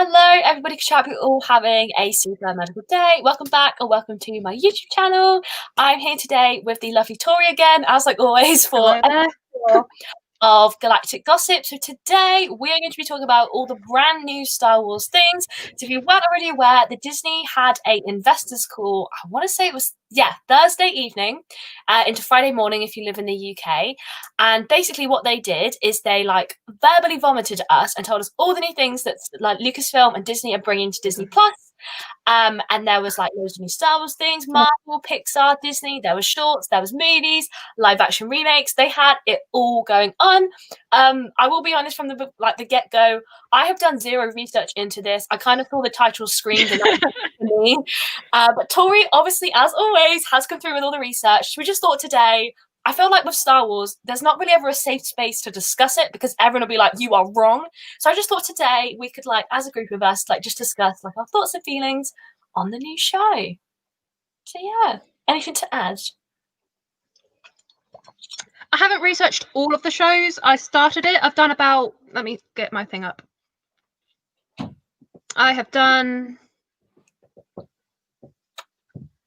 Hello, everybody. Hope you're all having a super magical day. Welcome back, or welcome to my YouTube channel. I'm here today with the lovely Tori again, as like always, for Hello there. of Galactic Gossip. So today we are going to be talking about all the brand new Star Wars things. So if you weren't already aware, the Disney had an investors call, I want to say it was, Thursday evening into Friday morning if you live in the UK. And basically what they did is they like verbally vomited at us and told us all the new things that like Lucasfilm and Disney are bringing to Disney Plus. And there was like loads of new Star Wars things, Marvel, Pixar, Disney. There was shorts, there was movies, live action remakes. They had it all going on. I will be honest, from the get go, I have done zero research into this. I kind of saw the title screamed and that for me. But Tori, obviously, as always, has come through with all the research. We just thought today, I feel like with Star Wars, there's not really ever a safe space to discuss it because everyone will be like, you are wrong. So I just thought today we could, like, as a group of us, like, just discuss like our thoughts and feelings on the new show. So yeah, anything to add? I haven't researched all of the shows. I started it. I've done about, let me get my thing up. I have done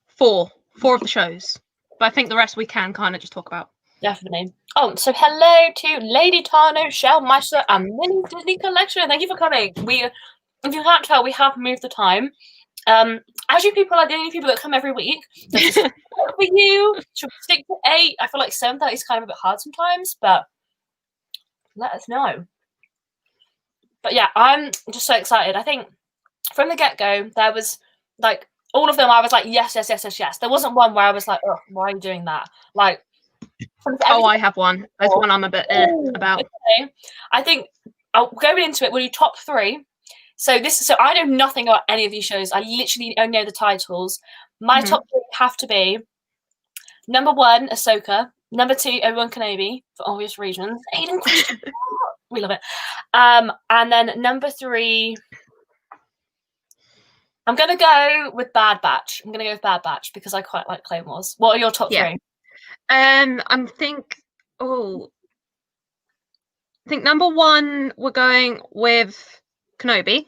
four of the shows. But I think the rest we can kind of just talk about. Definitely. Oh, so hello to Lady Tano, Shellmeister, and Mini Disney Collection. Thank you for coming. If you can't tell, we have moved the time. As you people are the only people that come every week, for you, should we stick to 8? I feel like 7:30 is kind of a bit hard sometimes, but let us know. But yeah, I'm just so excited. I think from the get-go, there was like all of them. I was like, yes. There wasn't one where I was like, oh, why are you doing that? Like, oh, I have one. There's one I'm a bit about. Okay. I think I'll go into it. Will you top 3? So I know nothing about any of these shows. I literally only know the titles. My top 3 have to be number 1, Ahsoka. Number 2, Obi-Wan Kenobi, for obvious reasons. Aiden Christian, we love it. And then number 3, I'm gonna go with Bad Batch. I'm gonna go with Bad Batch because I quite like Clone Wars. What are your top 3? I think number 1 we're going with Kenobi.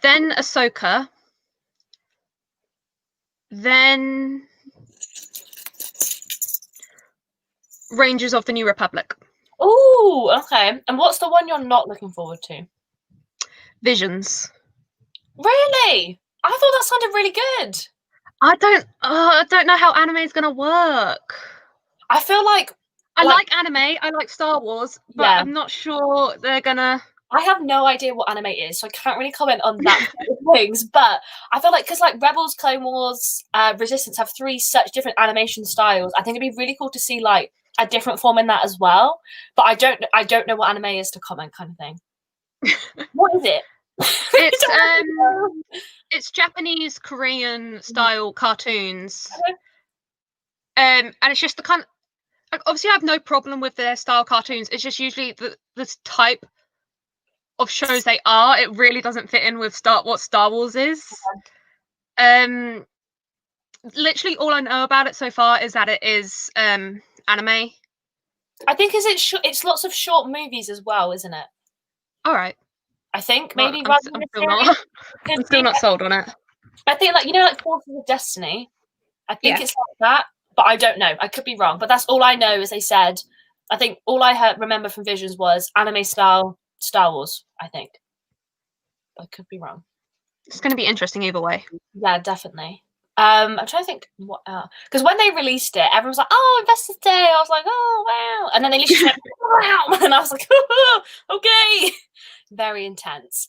Then Ahsoka. Then Rangers of the New Republic. Oh, okay. And what's the one you're not looking forward to? Visions. Really? I thought that sounded really good. I don't know how anime is gonna work. I feel like I like anime. I like Star Wars, but I'm not sure they're gonna. I have no idea what anime is, so I can't really comment on that things. But I feel like because like Rebels, Clone Wars, Resistance have 3 such different animation styles. I think it'd be really cool to see like a different form in that as well. But I don't know what anime is to comment, kind of thing. What is it? It's Japanese, Korean style cartoons. And it's just the kind of, like, obviously I have no problem with their style cartoons. It's just usually the type of shows they are. It really doesn't fit in with what Star Wars is. Literally all I know about it so far is that it is anime. I think it's lots of short movies as well, isn't it? All right. I think maybe I'm still not sold on it. I think like Forces of Destiny. I think it's like that, but I don't know. I could be wrong, but that's all I know. Is they said. I think all I remember from Visions was anime style Star Wars. I think. I could be wrong. It's going to be interesting either way. Yeah, definitely. I'm trying to think what because when they released it, everyone was like, "Oh, Investors Day." I was like, "Oh, wow!" And then they literally went, "Wow!" And I was like, oh, "Okay." Very intense.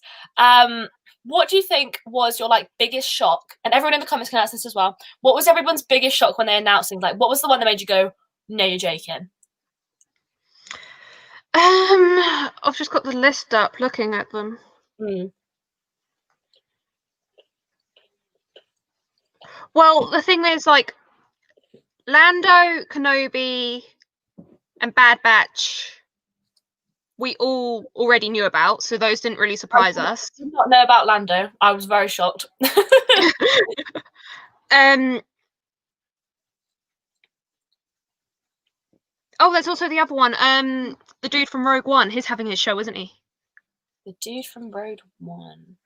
What do you think was your like biggest shock? And everyone in the comments can answer this as well. What was everyone's biggest shock when they announced things? Like, what was the one that made you go, "No, you're joking"? I've just got the list up, looking at them. Well, the thing is, like, Lando, Kenobi, and Bad Batch, we all already knew about, so those didn't really surprise us. I did not know about Lando. I was very shocked. Oh, there's also the other one. The dude from Rogue One. He's having his show, isn't he? The dude from Road One.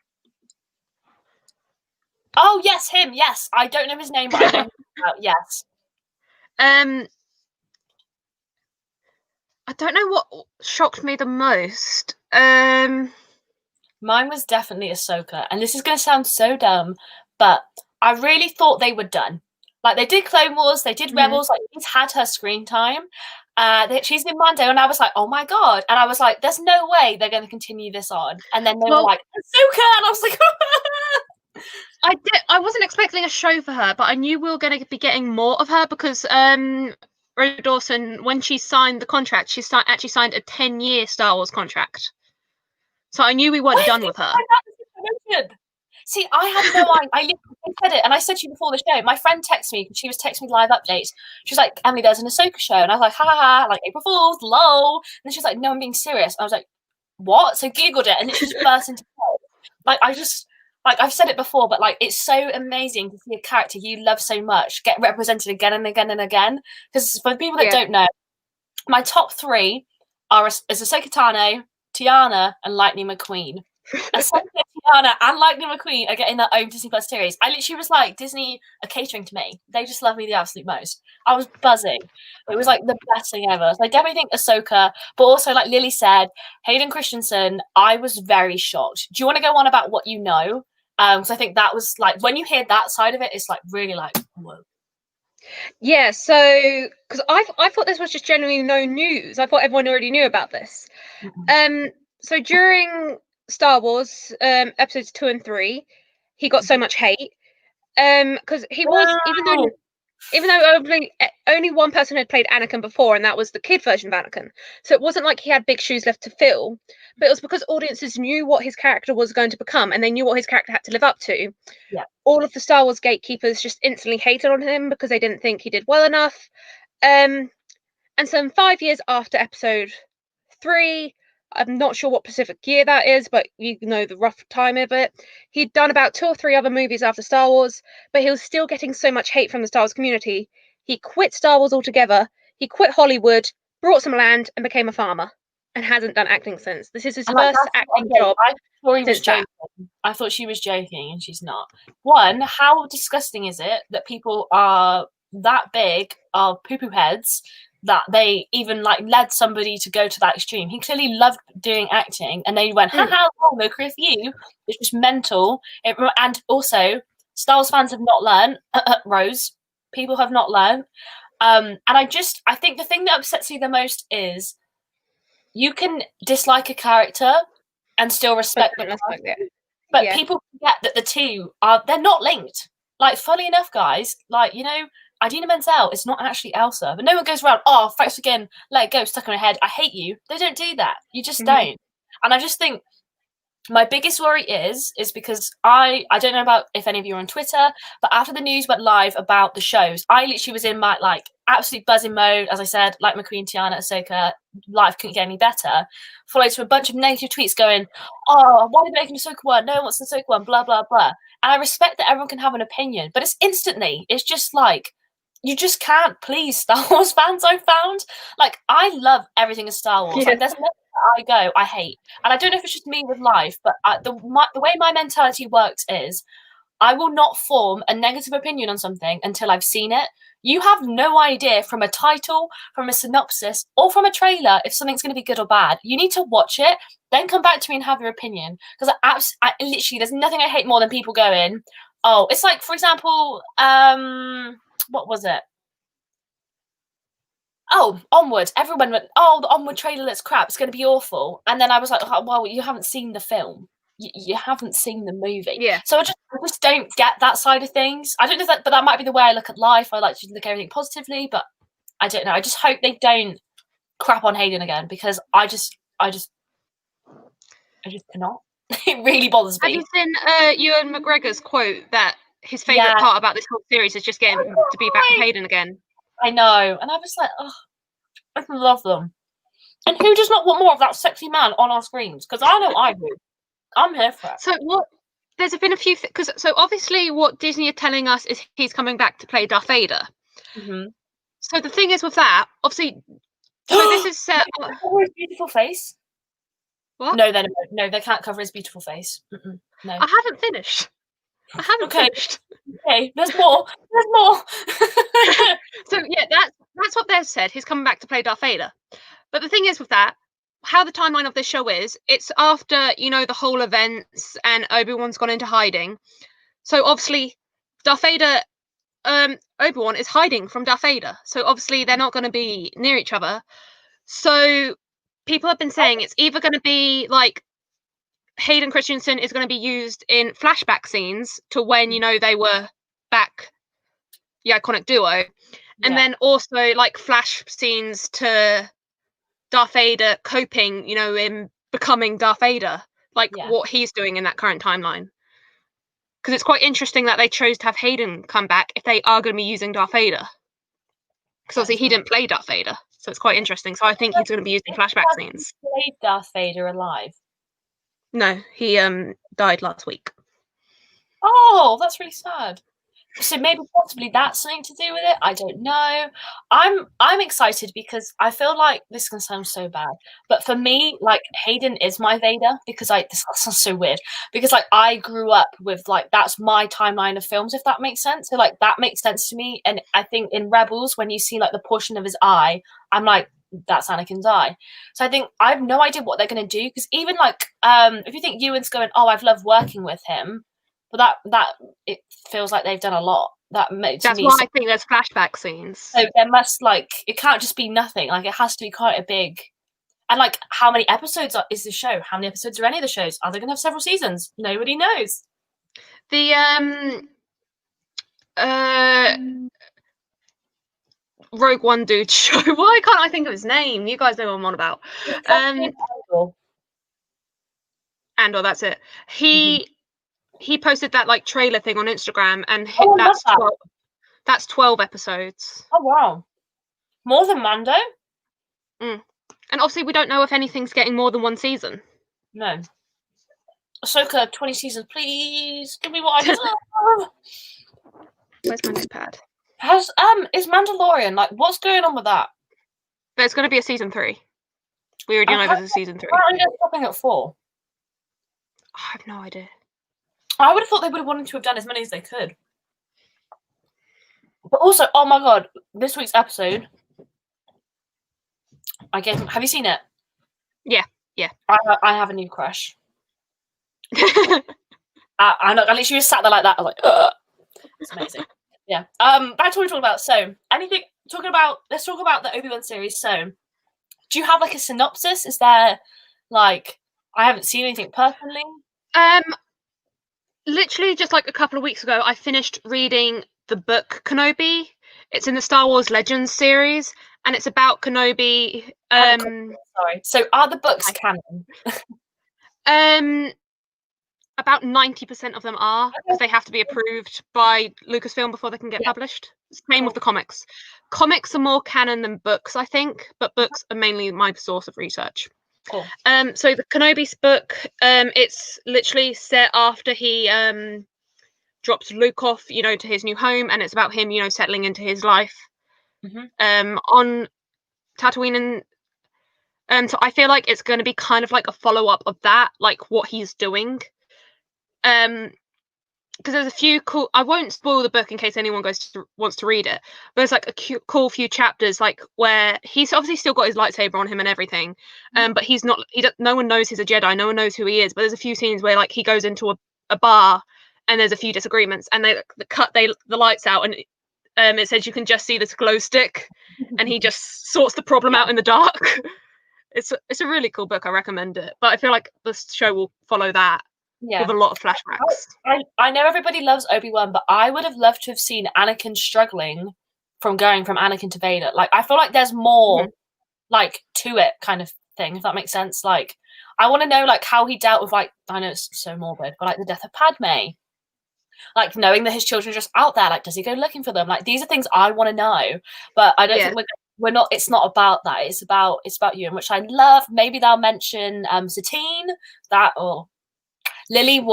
Oh yes, him. Yes, I don't know his name, but I know him about. Yes. I don't know what shocked me the most. Mine was definitely Ahsoka, and this is going to sound so dumb, but I really thought they were done. Like, they did Clone Wars, they did Rebels, like, she's had her screen time. She's in Mando, and I was like, oh my god. And I was like, there's no way they're going to continue this on. And then they were like, Ahsoka! And I was like, I wasn't expecting a show for her, but I knew we were going to be getting more of her because Rosie Dawson, when she signed the contract, she actually signed a 10-year Star Wars contract. So I knew we weren't done with her. See, I had no idea. I literally said it, and I said to you before the show, my friend texted me, she was texting me live updates. She was like, Emily, there's an Ahsoka show. And I was like, ha ha ha, like April Fool's, lol. And then she was like, no, I'm being serious. I was like, what? So Googled it, and it just burst into like, I've said it before, but like, it's so amazing to see a character you love so much get represented again and again and again. Because for people that don't know, my top 3 are Ahsoka Tano, Tiana, and Lightning McQueen. Ahsoka, Tiana, and Lightning McQueen are getting their own Disney Plus series. I literally was like, Disney are catering to me. They just love me the absolute most. I was buzzing. It was like the best thing ever. So I definitely think Ahsoka, but also like Lily said, Hayden Christensen, I was very shocked. Do you want to go on about what you know? Because I think that was like, when you hear that side of it, it's like really like, whoa. Yeah, so because I thought this was just generally no news. I thought everyone already knew about this. So during Star Wars episodes 2 and 3, he got so much hate because he was even though only one person had played Anakin before, and that was the kid version of Anakin. So it wasn't like he had big shoes left to fill, but it was because audiences knew what his character was going to become, and they knew what his character had to live up to. Yeah. All of the Star Wars gatekeepers just instantly hated on him because they didn't think he did well enough. And some 5 years after episode 3, I'm not sure what specific year that is, but you know the rough time of it. He'd done about 2 or 3 other movies after Star Wars, but he was still getting so much hate from the Star Wars community. He quit Star Wars altogether. He quit Hollywood, brought some land, and became a farmer, and hasn't done acting since. This is his first acting job. I thought she was joking, and she's not. One, how disgusting is it that people are that big, are poo-poo heads, that they even like led somebody to go to that extreme? He clearly loved doing acting, and they went, haha, no career for you. It's just mental. And also, Star Wars fans have not learned. Rose, people have not learned. And I think the thing that upsets me the most is you can dislike a character and still respect the character. But people forget that the two they're not linked. Like, funny enough, guys, like, you know, Idina Menzel is not actually Elsa, but no one goes around, oh, thanks again, let it go, stuck in her head, I hate you. They don't do that. You just don't. And I just think my biggest worry is because I don't know about if any of you are on Twitter, but after the news went live about the shows, I literally was in my like absolute buzzing mode. As I said, like McQueen, Tiana, Ahsoka, life couldn't get any better. Followed to a bunch of negative tweets going, oh, why are they making Ahsoka one? No one wants the Ahsoka one, blah, blah, blah. And I respect that everyone can have an opinion, but it's just like, you just can't please Star Wars fans, I've found. Like, I love everything in Star Wars. Like, there's nothing I go, I hate. And I don't know if it's just me with life, but the way my mentality works is I will not form a negative opinion on something until I've seen it. You have no idea from a title, from a synopsis, or from a trailer if something's going to be good or bad. You need to watch it, then come back to me and have your opinion. Because I literally, there's nothing I hate more than people going, oh, it's like, for example, what was it? Oh, Onward. Everyone went, oh, the Onward trailer looks crap. It's going to be awful. And then I was like, oh, well, you haven't seen the film. You haven't seen the movie. Yeah. So I just don't get that side of things. I don't know that, but that might be the way I look at life. I like to look at everything positively, but I don't know. I just hope they don't crap on Hayden again, because I just cannot. It really bothers me. Have you seen Ewan McGregor's quote that his favourite part about this whole series is just getting to be back with Hayden again? I know, and I was like, oh, I love them. And who does not want more of that sexy man on our screens? Because I know I do. I'm here for it. So what? There's been a few because so obviously what Disney are telling us is he's coming back to play Darth Vader. So the thing is with that, obviously, so this is set. His beautiful face. What? No, they can't cover his beautiful face. No. I haven't finished. Okay, there's more. There's more. So yeah, that's what they've said. He's coming back to play Darth Vader. But the thing is with that, how the timeline of this show is, it's after, the whole events and Obi-Wan's gone into hiding. So obviously, Darth Vader, Obi-Wan is hiding from Darth Vader. So obviously they're not going to be near each other. So people have been saying it's either going to be like Hayden Christensen is going to be used in flashback scenes to when, they were back, the iconic duo. And then also like flash scenes to Darth Vader coping, in becoming Darth Vader, like what he's doing in that current timeline. Because it's quite interesting that they chose to have Hayden come back if they are going to be using Darth Vader. Because obviously he didn't play Darth Vader, so it's quite interesting. So I think he's going to be using flashback scenes. Played Darth Vader alive? No, he died last week. Oh, that's really sad. So maybe possibly that's something to do with it. I don't know. I'm excited because I feel like this can sound so bad, but for me, like Hayden is my Vader because this sounds so weird because like I grew up with like that's my timeline of films, if that makes sense. So like that makes sense to me, and I think in Rebels when you see like the portion of his eye, I'm like that's Anakin's eye. So I think I have no idea what they're going to do because even like if you think Ewan's going, oh, I've loved working with him. But that it feels like they've done a lot. That's why I think there's flashback scenes. So there must it can't just be nothing. Like it has to be quite a big. And like, how many episodes is the show? How many episodes are any of the shows? Are they going to have several seasons? Nobody knows. The Rogue One dude show. Why can't I think of his name? You guys know what I'm on about. Andor, that's it. He posted that like trailer thing on Instagram, and that's 12 episodes. Oh wow, more than Mando. And obviously, we don't know if anything's getting more than one season. No. Ahsoka, 20 seasons, please give me what I deserve. Where's my notepad? Is Mandalorian like what's going on with that? There's going to be a season 3. We already know there's a season 3. Why are they stopping at 4? I have no idea. I would have thought they would have wanted to have done as many as they could. But also, oh my god, this week's episode. Have you seen it? Yeah. I have a new crush. I literally just sat there like that. I was like, ugh. It's amazing. Yeah. Back to what we're talking about. So, let's talk about the Obi-Wan series. So, do you have like a synopsis? Is there like I haven't seen anything personally? Literally just like a couple of weeks ago, I finished reading the book Kenobi. It's in the Star Wars Legends series, and it's about Kenobi. Sorry. So are the books canon? About 90% of them are, because they have to be approved by Lucasfilm before they can get published. Same with the comics. Comics are more canon than books, I think, but books are mainly my source of research. Cool. So the Kenobi's book, it's literally set after he drops Luke off, to his new home, and it's about him, settling into his life on Tatooine. And so I feel like it's going to be kind of like a follow-up of that, like what he's doing. Because there's a few cool. I won't spoil the book in case anyone wants to read it. But there's like a cool few chapters, like where he's obviously still got his lightsaber on him and everything. But he's not. No one knows he's a Jedi. No one knows who he is. But there's a few scenes where like he goes into a bar and there's a few disagreements, and they cut the lights out, and it says you can just see this glow stick, and he just sorts the problem out in the dark. It's a really cool book. I recommend it. But I feel like the show will follow that. Yeah. With a lot of flashbacks. I know everybody loves Obi-Wan, but I would have loved to have seen Anakin struggling from going from Anakin to Vader. Like, I feel like there's more, like, to it kind of thing, if that makes sense. Like, I want to know, like, how he dealt with, like, I know it's so morbid, but, like, the death of Padme. Like, knowing that his children are just out there. Like, does he go looking for them? Like, these are things I want to know. But I don't think we're not, it's not about that. It's about Ewan, which I love. Maybe they'll mention Satine, or... Lily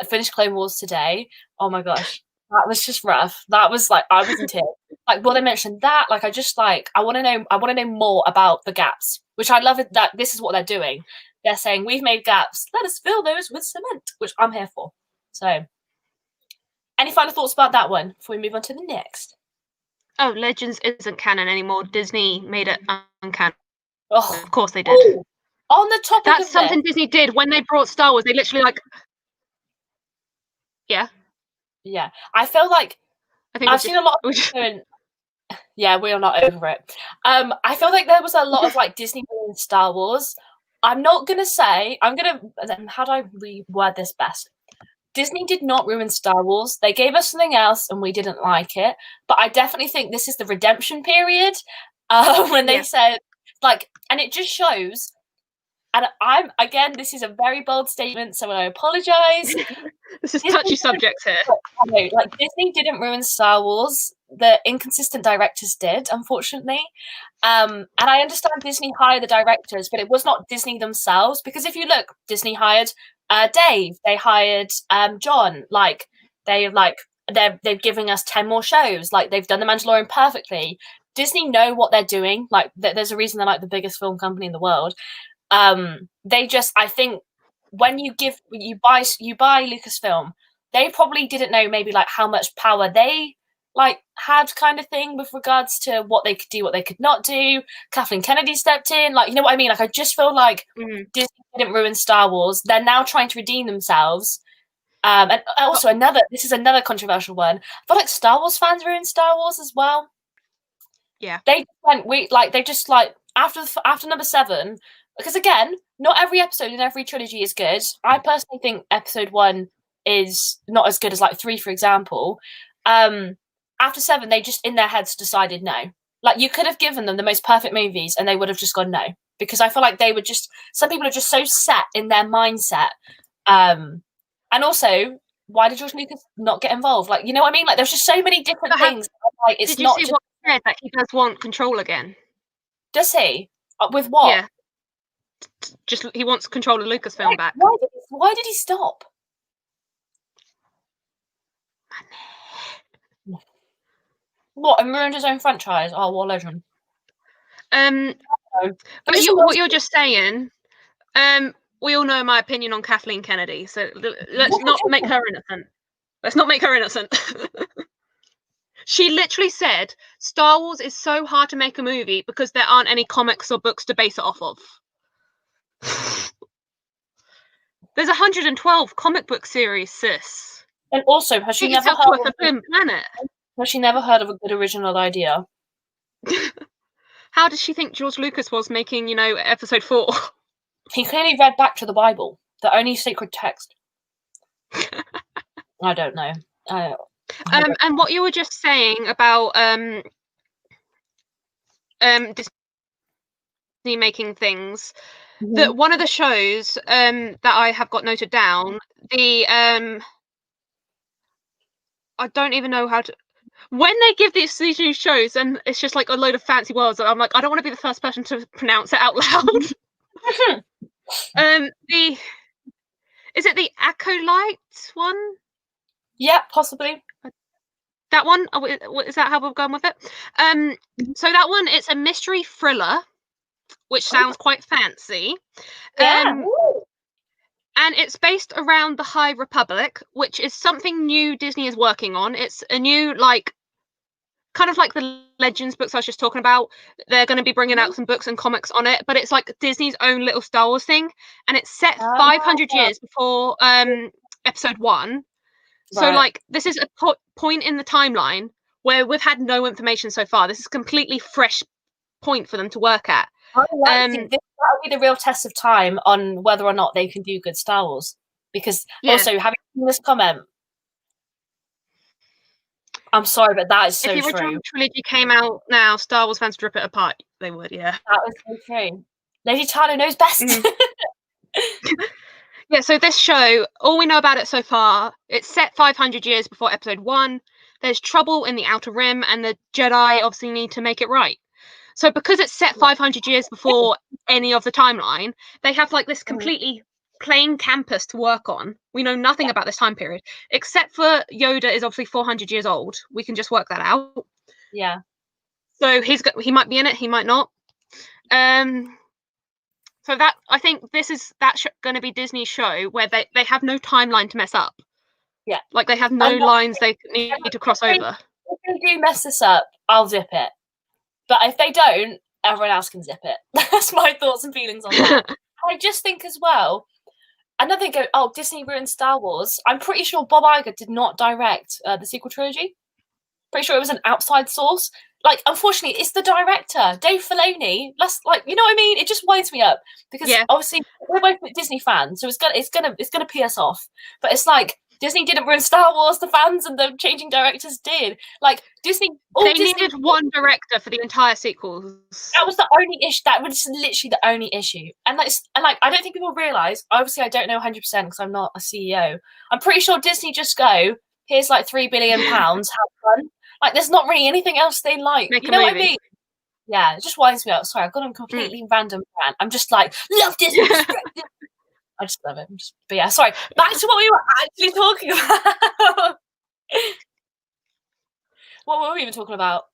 finished Clone Wars today. Oh my gosh, that was just rough. That was like I was in tears. Like, well, they mentioned that. Like, I want to know more about the gaps, which I love. That this is what they're doing. they're saying we've made gaps. Let us fill those with cement, which I'm here for. So, any final thoughts about that one before we move on to the next? Oh, Legends isn't canon anymore. Disney made it uncanon. Oh, of course they did. Oh, on the topic That's of something this, Disney did when they brought Star Wars. They literally yeah. I feel like I've seen a lot of just... doing. Yeah, we're not over it. I feel like there was a lot of like Disney and Star Wars. I'm not gonna say. How do I reword this best? Disney did not ruin Star Wars. They gave us something else, and we didn't like it. But I definitely think this is the redemption period when they said and it just shows. And again, this is a very bold statement, so I apologize. This is touchy subjects here. Like Disney didn't ruin Star Wars. The inconsistent directors did, unfortunately. And I understand Disney hired the directors, but it was not Disney themselves. Because if you look, Disney hired Dave, they hired John. They've given us 10 more shows. Like they've done The Mandalorian perfectly. Disney know what they're doing. Like there's a reason they're like the biggest film company in the world. They just, I think, when you buy Lucasfilm, they probably didn't know maybe like how much power they had kind of thing with regards to what they could do, what they could not do. Kathleen Kennedy stepped in, you know what I mean? Like I just feel like Disney didn't ruin Star Wars. They're now trying to redeem themselves. And also this is another controversial one. I feel like Star Wars fans ruined Star Wars as well. Yeah. They just after number 7, because again, not every episode in every trilogy is good. I personally think episode 1 is not as good as 3, for example. After 7, they just in their heads decided no. You could have given them the most perfect movies and they would have just gone no. Because I feel like they would just, some people are just so set in their mindset. And also, why did George Lucas not get involved? You know what I mean? There's just so many different things. It's did you not see just... what he said, that he does want control again? Does he? With what? Yeah. Just he wants control of Lucasfilm back. Why did he stop? What, and ruined his own franchise? Oh, what a legend. But what you're just saying, we all know my opinion on Kathleen Kennedy, so let's not make her innocent. Let's not make her innocent. She literally said Star Wars is so hard to make a movie because there aren't any comics or books to base it off of. There's 112 comic book series, sis. And also, has she never heard of a good original idea? How does she think George Lucas was making, episode 4? He clearly read back to the Bible, the only sacred text. I don't know. And what you were just saying about Disney making things, that one of the shows that I have got noted down, I don't even know how to. When they give these new shows, and it's just a load of fancy words, I'm like, I don't want to be the first person to pronounce it out loud. Is it the Acolyte one? Yeah, possibly. That one? Is that how we're going with it? So that one, it's a mystery thriller, which sounds quite fancy. Yeah. And it's based around the High Republic, which is something new Disney is working on. It's a new, kind of like the Legends books I was just talking about. They're going to be bringing out some books and comics on it, but it's Disney's own little Star Wars thing. And it's set 500 years before episode 1. So, this is a point in the timeline where we've had no information so far. This is a completely fresh point for them to work at. That'll be the real test of time on whether or not they can do good Star Wars. Because also, having seen this comment, I'm sorry, but that is so true. If the original trilogy came out now, Star Wars fans would rip it apart. They would, yeah. That is so true. Lady Tyler knows best. Yeah, so this show, all we know about it so far, it's set 500 years before episode 1. There's trouble in the Outer Rim, and the Jedi obviously need to make it right. So because it's set 500 years before any of the timeline, they have this completely plain campus to work on. We know nothing about this time period, except for Yoda is obviously 400 years old. We can just work that out. Yeah. So he might be in it, he might not. So that I think this is going to be Disney's show where they have no timeline to mess up. Yeah. Like they have no lines they need to cross over. If they do mess this up, I'll zip it. But if they don't, everyone else can zip it. That's my thoughts and feelings on that. I just think as well, another thing, Disney ruined Star Wars. I'm pretty sure Bob Iger did not direct the sequel trilogy. Pretty sure it was an outside source. Like, unfortunately, it's the director, Dave Filoni. You know what I mean? It just winds me up because obviously we're both Disney fans, so it's gonna pee us off. But it's like Disney didn't ruin Star Wars. The fans and the changing directors did. Like Disney, needed one director for the entire sequels. That was the only issue. That was literally the only issue. And I don't think people realize. Obviously, I don't know 100% because I'm not a CEO. I'm pretty sure Disney just go, here's like £3 billion. Have fun. Like, there's not really anything else they like. You know what I mean? Yeah, it just winds me up. Sorry, I've got a completely random rant. I'm just like, love Disney. I just love it. But yeah, sorry. Back to what we were actually talking about. What were we even talking about?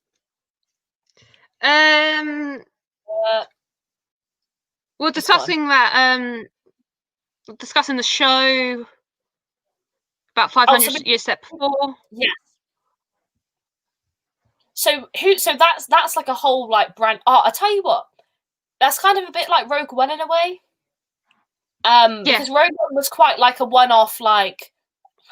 We're discussing that. Discussing the show about 500 years step before. Yes. So that's like a whole like brand. Oh, I tell you what, that's kind of a bit like Rogue One in a way. Because Rogue One was quite like a one-off, like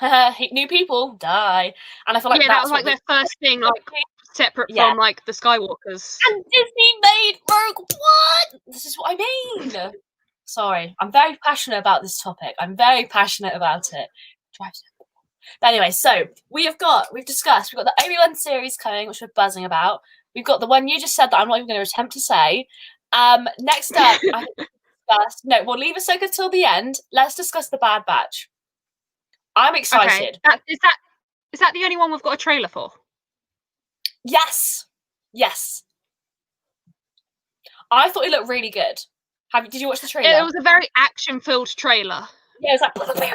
new people die, and I feel like that was like their first thing, like separate from like the Skywalkers. And Disney made Rogue One. This is what I mean. Sorry, I'm very passionate about this topic. I'm very passionate about it. But anyway, so we've discussed, we've got the Obi-Wan series coming, which we're buzzing about. We've got the one you just said that I'm not even going to attempt to say. Next up, we'll leave Ahsoka till the end. Let's discuss the Bad Batch. I'm excited. Okay. Is that the only one we've got a trailer for? Yes. I thought it looked really good. Did you watch the trailer? It was a very action-filled trailer. Yeah, it was like,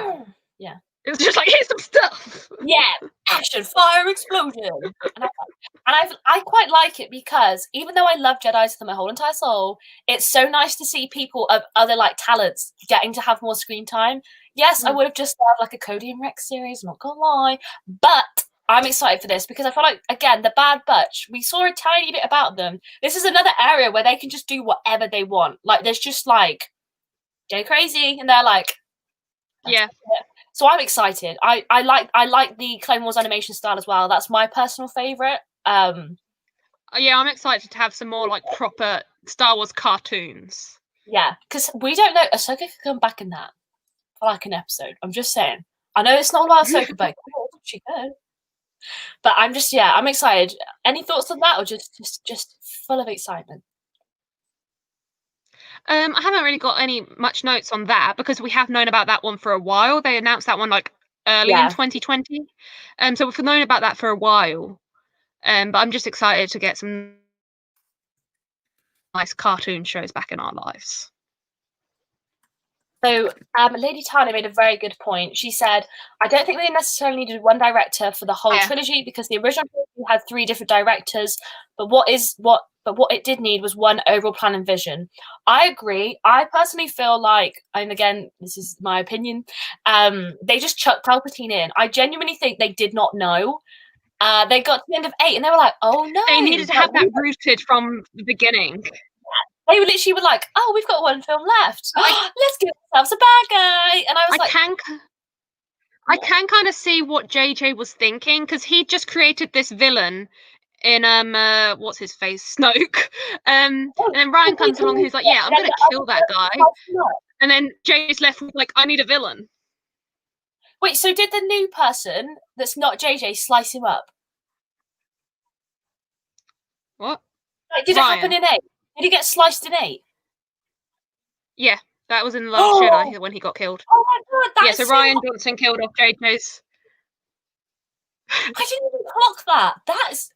yeah. It was just like, here's some stuff. Yeah, action, fire, explosion. And I quite like it because even though I love Jedi's with my whole entire soul, it's so nice to see people of other like talents getting to have more screen time. Yes, I would have just loved like a Cody and Rex series, not gonna lie, but I'm excited for this because I feel like, again, the Bad Batch, we saw a tiny bit about them. This is another area where they can just do whatever they want. Like, there's just like, go crazy, and they're like, yeah. So I'm excited. I like the Clone Wars animation style as well. That's my personal favorite. Yeah, I'm excited to have some more like proper Star Wars cartoons. Yeah, because we don't know. Ahsoka could come back in that for like an episode. I'm just saying. I know it's not about Ahsoka, but she could. But I'm excited. Any thoughts on that, or just full of excitement? I haven't really got much notes on that because we have known about that one for a while. They announced that one like early in 2020. So we've known about that for a while. But I'm just excited to get some nice cartoon shows back in our lives. So Lady Tanya made a very good point. She said, I don't think they necessarily needed one director for the whole trilogy because the original trilogy had 3 different directors, but what it did need was one overall plan and vision. I agree. I personally feel like, and again, this is my opinion, they just chucked Palpatine in. I genuinely think they did not know. They got to the end of 8 and they were like, oh no. They needed to have that rooted from the beginning. They literally were like, oh, we've got one film left. Let's give ourselves a bad guy. And I was I can kind of see what JJ was thinking because he just created this villain in what's his face, Snoke. And then Ryan comes along who's like, yeah, I'm gonna kill that guy. And then JJ's left with like, I need a villain. Wait, so did the new person that's not JJ slice him up? What? Like, did Ryan. It happen in 8? Did he get sliced in 8? Yeah, that was in The Last Jedi when he got killed. Oh my god, so Ryan Johnson killed off JJ's. I didn't even clock that. That's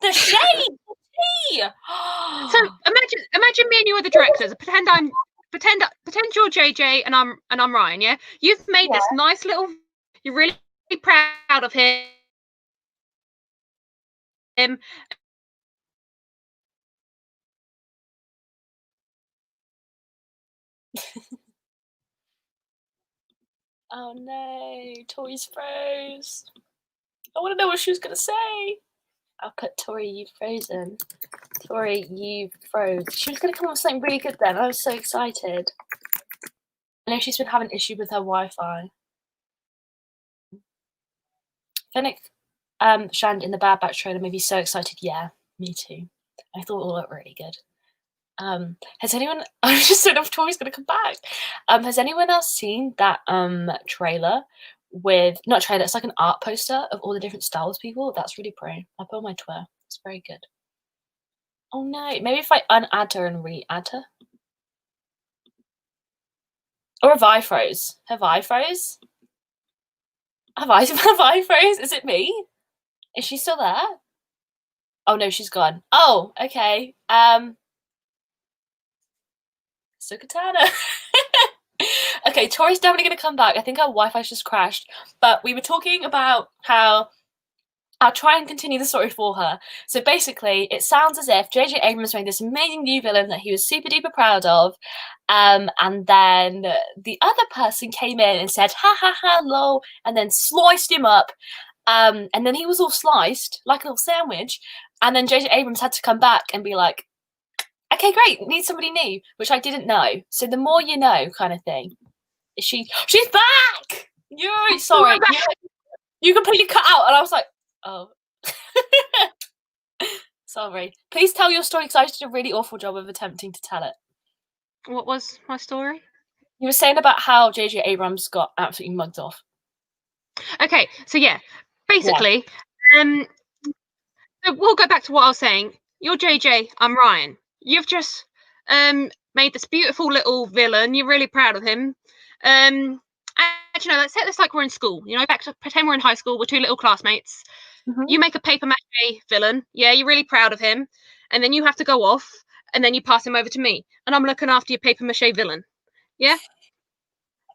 the shade. So imagine me and you are the directors. Pretend you're JJ and I'm Ryan. Yeah, you've made this nice little. You're really proud of him. Oh no, Tori's froze. I want to know what she was going to say. I'll put Tori, you've frozen. Tori, you froze. She was going to come up with something really good then. I was so excited. I know she's been having an issue with her Wi-Fi. Finnick Shand in the Bad Batch trailer made me so excited. Yeah, me too. I thought it all looked really good. Has anyone? I just don't know if Tori's going to come back. Has anyone else seen that trailer with not trailer? It's like an art poster of all the different Star Wars people. That's really pretty. I put on my Twitter. It's very good. Oh no! Maybe if I unadd her and re-add her, or have I froze? Have I froze? Have I froze? Is it me? Is she still there? Oh no, she's gone. Oh, okay. Sukatana. Okay, Tori's definitely going to come back. I think our Wi-Fi's just crashed. But we were talking about how I'll try and continue the story for her. So basically, it sounds as if J.J. Abrams made this amazing new villain that he was super duper proud of. And then the other person came in and said, ha ha ha, lol, and then sliced him up. And then he was all sliced, like a little sandwich. And then J.J. Abrams had to come back and be like, okay, great, need somebody new, which I didn't know. So the more you know kind of thing. She's back! You're sorry. You completely cut out and I was like, oh. Sorry. Please tell your story because I did a really awful job of attempting to tell it. What was my story? You were saying about how J.J. Abrams got absolutely mugged off. Okay, so yeah, basically, so we'll go back to what I was saying. You're JJ, I'm Ryan. You've just made this beautiful little villain. You're really proud of him. And you know, let's set this like we're in school. You know, back to pretend we're in high school. We're two little classmates. Mm-hmm. You make a paper mache villain. Yeah, you're really proud of him. And then you have to go off, and then you pass him over to me, and I'm looking after your paper mache villain. Yeah.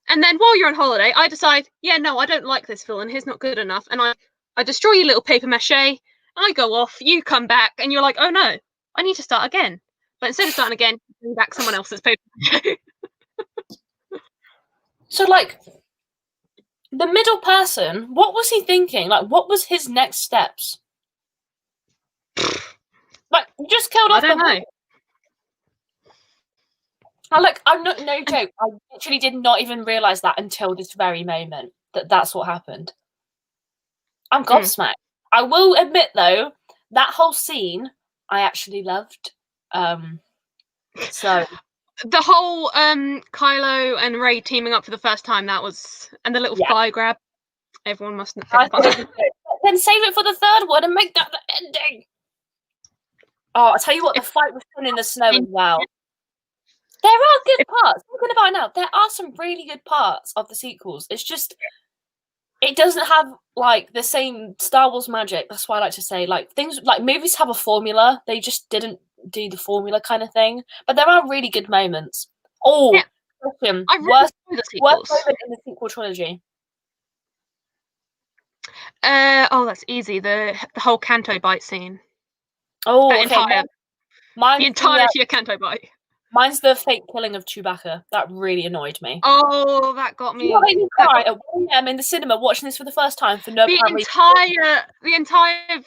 And then while you're on holiday, I decide, yeah, no, I don't like this villain. He's not good enough, and I destroy your little paper mache. I go off. You come back, and you're like, oh no, I need to start again. But instead of starting again, you bring back someone else's paper mache. So, like, the middle person, what was he thinking? Like, what was his next steps? Like, you just killed off. I don't know. I'm not, no joke. I literally did not even realise that until this very moment. That's what happened. I'm gobsmacked. I will admit though, that whole scene I actually loved. So the whole Kylo and Rey teaming up for the first time, that was, and the little fly grab. Everyone must have then save it for the third one and make that the ending. Oh, I'll tell you what, the fight was fun in the snow as well. There are good parts. Talking about it now, there are some really good parts of the sequels. It's just it doesn't have like the same Star Wars magic. That's why I like to say like things like movies have a formula. They just didn't do the formula kind of thing. But there are really good moments. Oh, question. Worst moment in the sequel trilogy. That's easy. The whole Canto Bite scene. Oh, the entirety of Canto Bite. Mine's the fake killing of Chewbacca. That really annoyed me. Oh, that got me. You know, I cried at 1 a.m. in the cinema watching this for the first time for no apparent reason. The entire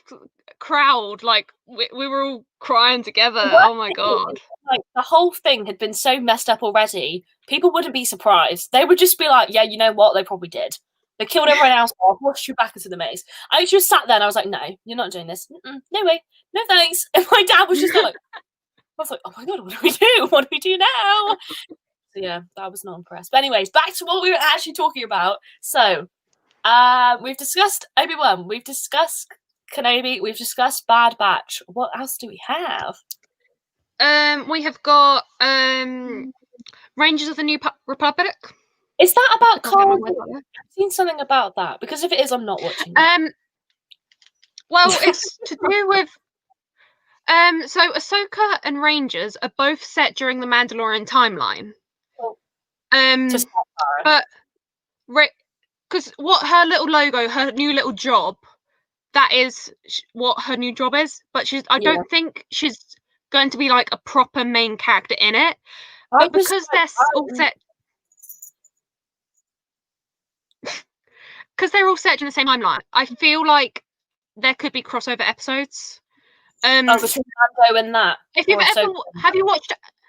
crowd, like we were all crying together. Oh my god! Like the whole thing had been so messed up already. People wouldn't be surprised. They would just be like, "Yeah, you know what? They probably did. They killed everyone else. I'll watch Chewbacca to the maze." I just sat there and I was like, "No, you're not doing this. No way. No thanks." And my dad was just like. I was like, oh my god, what do we do? What do we do now? So yeah, I was not impressed. But anyways, back to what we were actually talking about. So, we've discussed Obi-Wan, we've discussed Kenobi, we've discussed Bad Batch. What else do we have? We have got Rangers of the New Republic. Is that about Carl? I've seen something about that. Because if it is, I'm not watching it. Well, it's to do with so Ahsoka and Rangers are both set during the Mandalorian timeline. But because what her little logo, her new little job, that is what her new job is. But I don't think she's going to be like a proper main character in it. But because they're all set, because they're all set in the same timeline, I feel like there could be crossover episodes. Between Mando and that. If you've ever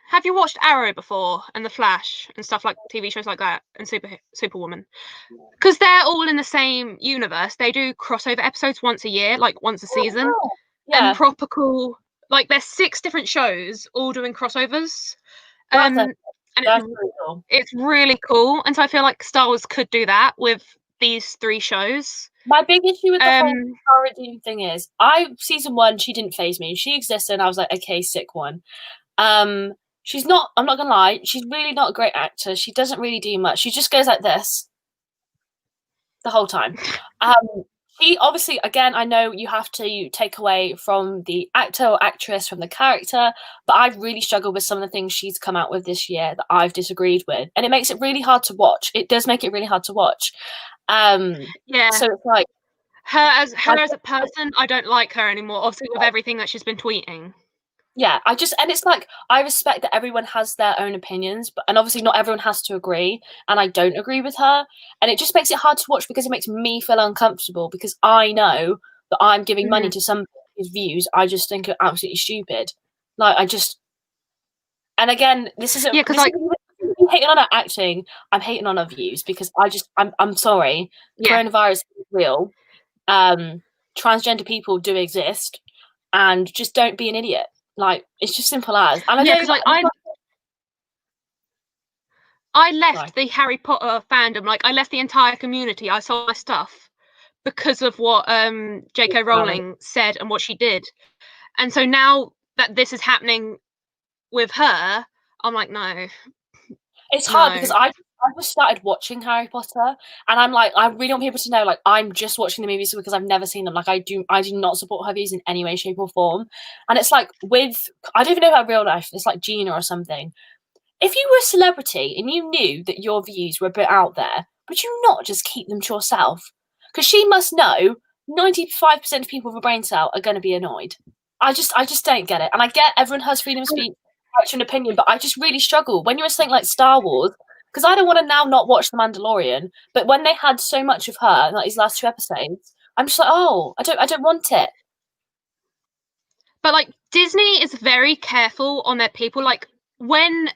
have you watched Arrow before and The Flash and stuff like TV shows like that and Superwoman? Because they're all in the same universe, they do crossover episodes once a year, like once a season. Yeah. And proper cool. Like there's 6 different shows all doing crossovers. Well, and it's really cool. And so I feel like Star Wars could do that with these 3 shows. My big issue with the whole Cara Dune thing is, season 1, she didn't faze me. She existed, and I was like, okay, sick one. She's not. I'm not gonna lie. She's really not a great actor. She doesn't really do much. She just goes like this the whole time. She obviously, again, I know you have to take away from the actor or actress, from the character, but I've really struggled with some of the things she's come out with this year that I've disagreed with, and it makes it really hard to watch. It does make it really hard to watch. Yeah. So it's like her as a person, I don't like her anymore. Obviously, with everything that she's been tweeting. Yeah, and it's like, I respect that everyone has their own opinions, and obviously not everyone has to agree, and I don't agree with her, and it just makes it hard to watch because it makes me feel uncomfortable, because I know that I'm giving money to some whose views I just think are absolutely stupid. Like, and again, this isn't, because like, I'm hating on her acting, I'm hating on her views, because I'm sorry, coronavirus is real, transgender people do exist, and just don't be an idiot. Like, it's just simple as. And I left the Harry Potter fandom. Like, I left the entire community. I sold my stuff because of what J.K. Rowling said and what she did. And so now that this is happening with her, I'm like, no. It's hard because I just started watching Harry Potter, and I'm like, I really want people to know, like, I'm just watching the movies because I've never seen them. Like, I do not support her views in any way, shape, or form. And it's like, I don't even know her real life. It's like Gina or something. If you were a celebrity and you knew that your views were a bit out there, would you not just keep them to yourself? Because she must know 95% of people with a brain cell are going to be annoyed. I just don't get it. And I get everyone has freedom of speech, right to an opinion, but I just really struggle when you're something like Star Wars, because I don't want to now not watch The Mandalorian, but when they had so much of her in like these last 2 episodes, I'm just like, oh, I don't want it. But like, Disney is very careful on their people. Like, when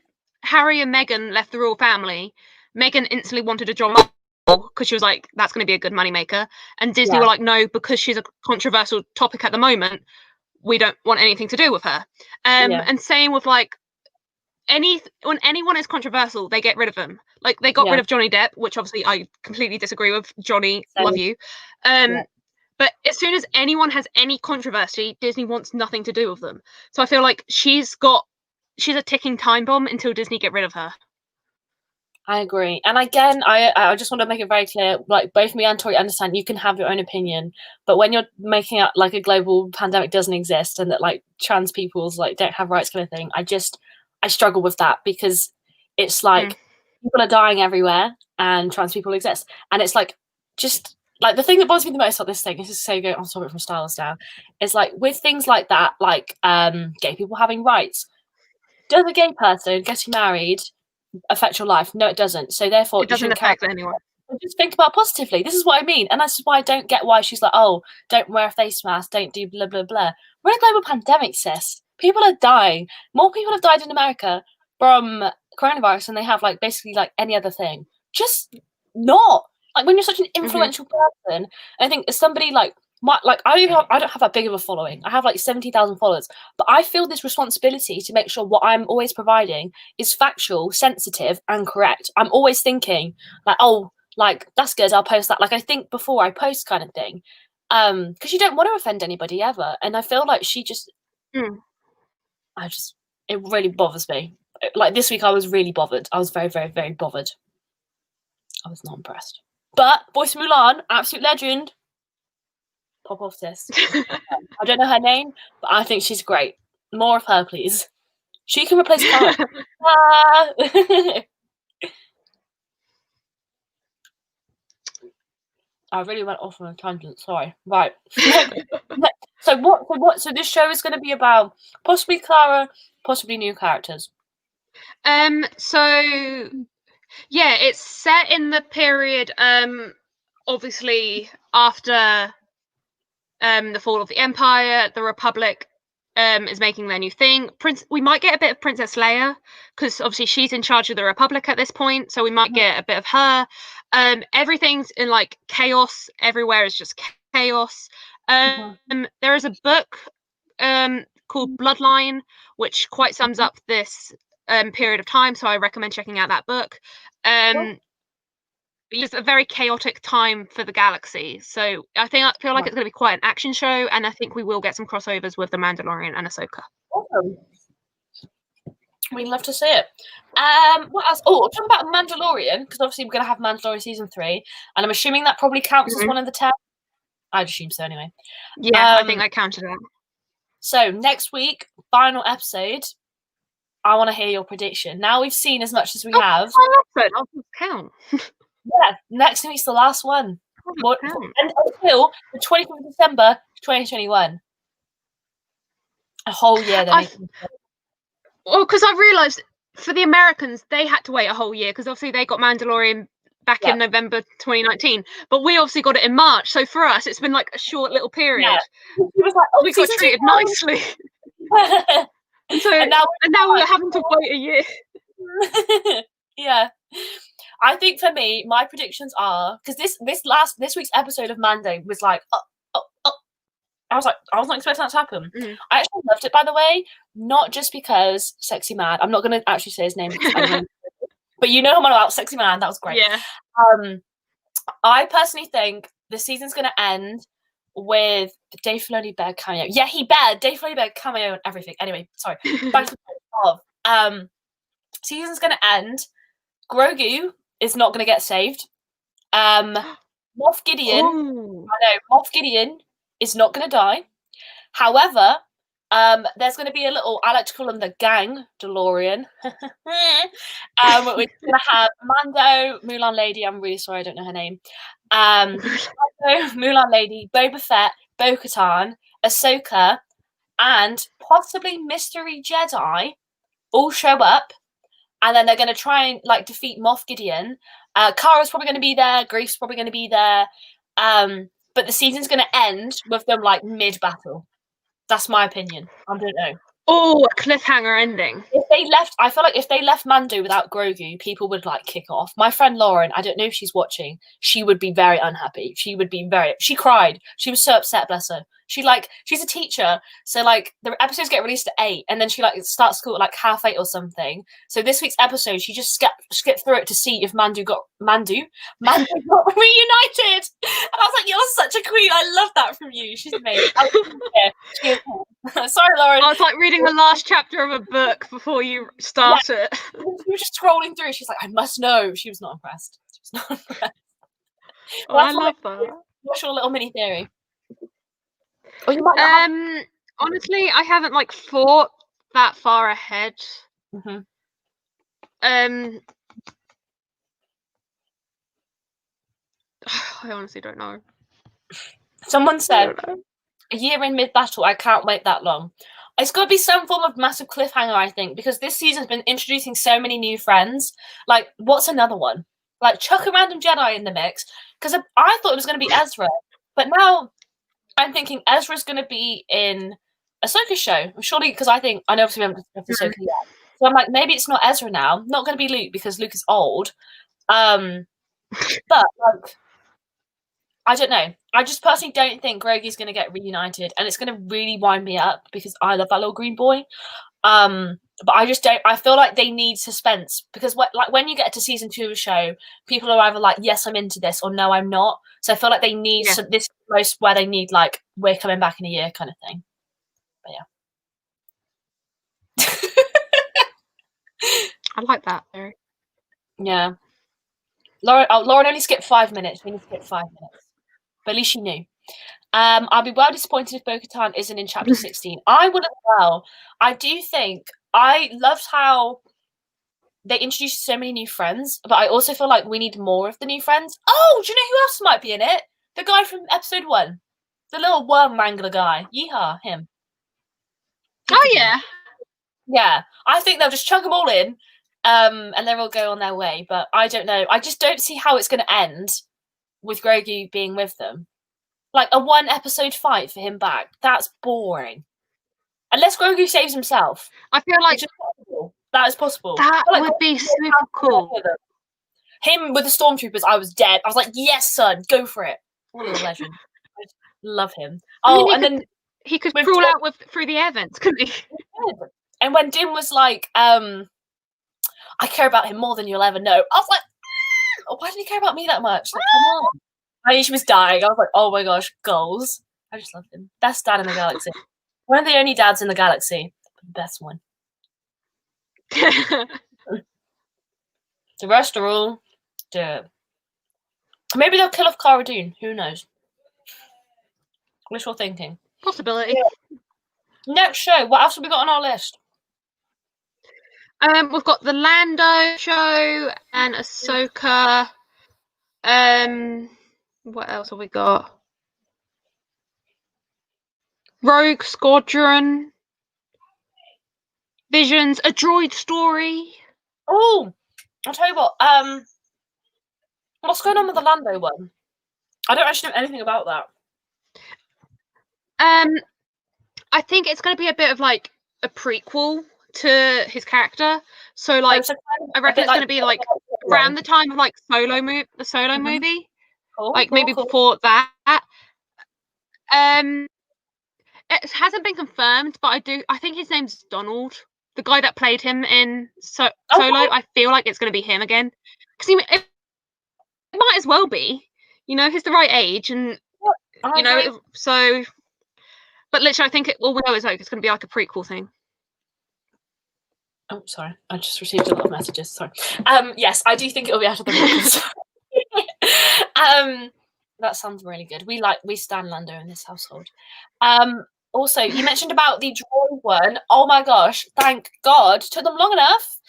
Harry and Meghan left the royal family, Meghan instantly wanted a job because she was like, that's going to be a good moneymaker. And Disney were like, no, because she's a controversial topic at the moment, we don't want anything to do with her. And same with like, when anyone is controversial, they get rid of them. Like, they got rid of Johnny Depp, which obviously I completely disagree with. Johnny, love you. But as soon as anyone has any controversy, Disney wants nothing to do with them. So I feel like she's a ticking time bomb until Disney get rid of her. I agree. And again, I just want to make it very clear, like, both me and Tori understand you can have your own opinion, but when you're making out like a global pandemic doesn't exist and that like trans people's like don't have rights kind of thing, I struggle with that, because it's like people are dying everywhere and trans people exist. And it's like, just like, the thing that bothers me the most about this thing is just so go on topic from Styles down, is like with things like that, like gay people having rights. Does a gay person getting married affect your life? No, it doesn't. So therefore, it doesn't affect anyone. Just think about positively. This is what I mean, and that's why I don't get why she's like, oh, don't wear a face mask, don't do blah blah blah. We're in a global pandemic, sis. People are dying. More people have died in America from coronavirus than they have like basically like any other thing. Just not like, when you're such an influential person. I think as somebody like I don't have that big of a following. I have like 70,000 followers, but I feel this responsibility to make sure what I'm always providing is factual, sensitive, and correct. I'm always thinking like, oh, like, that's good, I'll post that. Like, I think before I post, kind of thing. Because you don't want to offend anybody ever. And I feel like she just, it really bothers me. Like, this week I was really bothered. I was very, very, very bothered. I was not impressed. But Voice of Mulan, absolute legend. Pop off, sis. I don't know her name, but I think she's great. More of her, please. She can replace Cara. I really went off on a tangent. Sorry. Right. So this show is going to be about possibly Clara, possibly new characters. So yeah, it's set in the period, obviously after the fall of the Empire. The Republic is making their new thing. We might get a bit of Princess Leia, because obviously she's in charge of the Republic at this point, so we might get a bit of her. Everything's in like chaos. Everywhere is just chaos. There is a book called Bloodline, which quite sums up this period of time, so I recommend checking out that book. It's a very chaotic time for the galaxy, so I feel like it's going to be quite an action show, and I think we will get some crossovers with the Mandalorian and Ahsoka. Awesome. We'd love to see it. What else? Oh, talking about Mandalorian, because obviously we're going to have Mandalorian season 3, and I'm assuming that probably counts as one of the 10. I'd assume so anyway. Yeah, I think I counted that. So next week, final episode. I want to hear your prediction. Now we've seen as much as we have. I'll count. Yeah, next week's the last one. And until the 25th of December 2021. A whole year. Well, because I've realised for the Americans, they had to wait a whole year, because obviously they got Mandalorian back in November 2019, but we obviously got it in March. So for us, it's been like a short little period. Yeah. It was like, we got treated nicely. and now we're having to wait a year. Yeah. I think for me, my predictions are, because this week's episode of Mando was like, I was not expecting that to happen. I actually loved it, by the way, not just because Sexy Man. I'm not going to actually say his name, but you know him about Sexy Man. That was great. Yeah. I personally think the season's going to end with the Dave Filoni bear cameo. Yeah, Dave Filoni bear cameo and everything. Anyway, sorry. Back to the point. Season's going to end. Grogu is not going to get saved. Moff Gideon. Moff Gideon is not going to die. However, there's going to be a little, I like to call him the gang DeLorean. We're going to have Mando, Mulan Lady, I'm really sorry I don't know her name. Mando, Mulan Lady, Boba Fett, Bo-Katan, Ahsoka, and possibly Mystery Jedi all show up. And then they're going to try and like defeat Moff Gideon. Kara's probably going to be there. Grief's probably going to be there. But the season's going to end with them like mid-battle. That's my opinion. I don't know. Oh, a cliffhanger ending. I feel like if they left Mando without Grogu, people would like kick off. My friend Lauren, I don't know if she's watching, she would be very unhappy. She cried. She was so upset, bless her. She's a teacher, so like the episodes get released at 8, and then she like starts school at like 8:30 or something. So this week's episode, she just skipped through it to see if Mando got reunited. And I was like, "You're such a queen! I love that from you." She's amazing. Sorry, Lauren. I was like reading the last chapter of a book before you start it. She was just scrolling through. She's like, "I must know." She was not impressed. Well, I love that. What's your little mini theory? Honestly, I haven't like thought that far ahead. I honestly don't know. Someone said a year in mid-battle, I can't wait that long. It's got to be some form of massive cliffhanger, I think, because this season's been introducing so many new friends. Like, what's another one? Like, chuck a random Jedi in the mix, because I thought it was going to be Ezra, but now I'm thinking Ezra's going to be in Ahsoka's show. Surely, because I know obviously we haven't discussed Ahsoka yet. So I'm like, maybe it's not Ezra now. Not going to be Luke, because Luke is old. But, like, I don't know. I just personally don't think Grogu's going to get reunited, and it's going to really wind me up, because I love that little green boy. But I just don't. I feel like they need suspense, because when you get to season 2 of a show, people are either like, "Yes, I'm into this," or "No, I'm not." So I feel like they need this most where they need like, "We're coming back in a year" kind of thing. But yeah, I like that. Yeah, Lauren only skipped 5 minutes. We need to skip 5 minutes, but at least she knew. I'll be well disappointed if Bo-Katan isn't in chapter 16. I would as well. I do think I loved how they introduced so many new friends, but I also feel like we need more of the new friends. Oh, do you know who else might be in it? The guy from episode 1. The little worm wrangler guy. Yeehaw, him. Oh, yeah. Yeah. I think they'll just chunk them all in, And they'll all go on their way. But I don't know. I just don't see how it's going to end with Grogu being with them. Like a 1-episode fight for him back. That's boring. Unless Grogu saves himself. I feel like that is possible. That would be super cool. Him with the stormtroopers, I was dead. I was like, yes, son, go for it. What a legend. I love him. Then he could crawl out through the air vents, couldn't he? And when Din was like, I care about him more than you'll ever know. I was like, why did he care about me that much? Like, come on. Aisha was dying. I was like, oh my gosh, goals. I just love him. Best dad in the galaxy. One of the only dads in the galaxy. The best one. The rest are all dirt. Maybe they'll kill off Cara Dune. Who knows? Wishful thinking. Possibility. Yeah. Next show. What else have we got on our list? We've got the Lando show and Ahsoka. What else have we got? Rogue Squadron. Visions, a droid story. Oh, I'll tell you what. What's going on with the Lando one? I don't actually know anything about that. I think it's going to be a bit of like a prequel to his character. So like, I reckon it's going to be like around the time of like the Solo movie, like maybe before that. It hasn't been confirmed, but I think his name's Donald, the guy that played him in Solo. I feel like it's going to be him again, because it might as well be. You know, he's the right age, and you know, so. But literally, I think all we know is like it's going to be like a prequel thing. Oh, sorry. I just received a lot of messages. Sorry. Yes, I do think it'll be out of the prequels. That sounds really good. We stand Lando in this household. Also, you mentioned about the droid one. Oh my gosh! Thank God, took them long enough.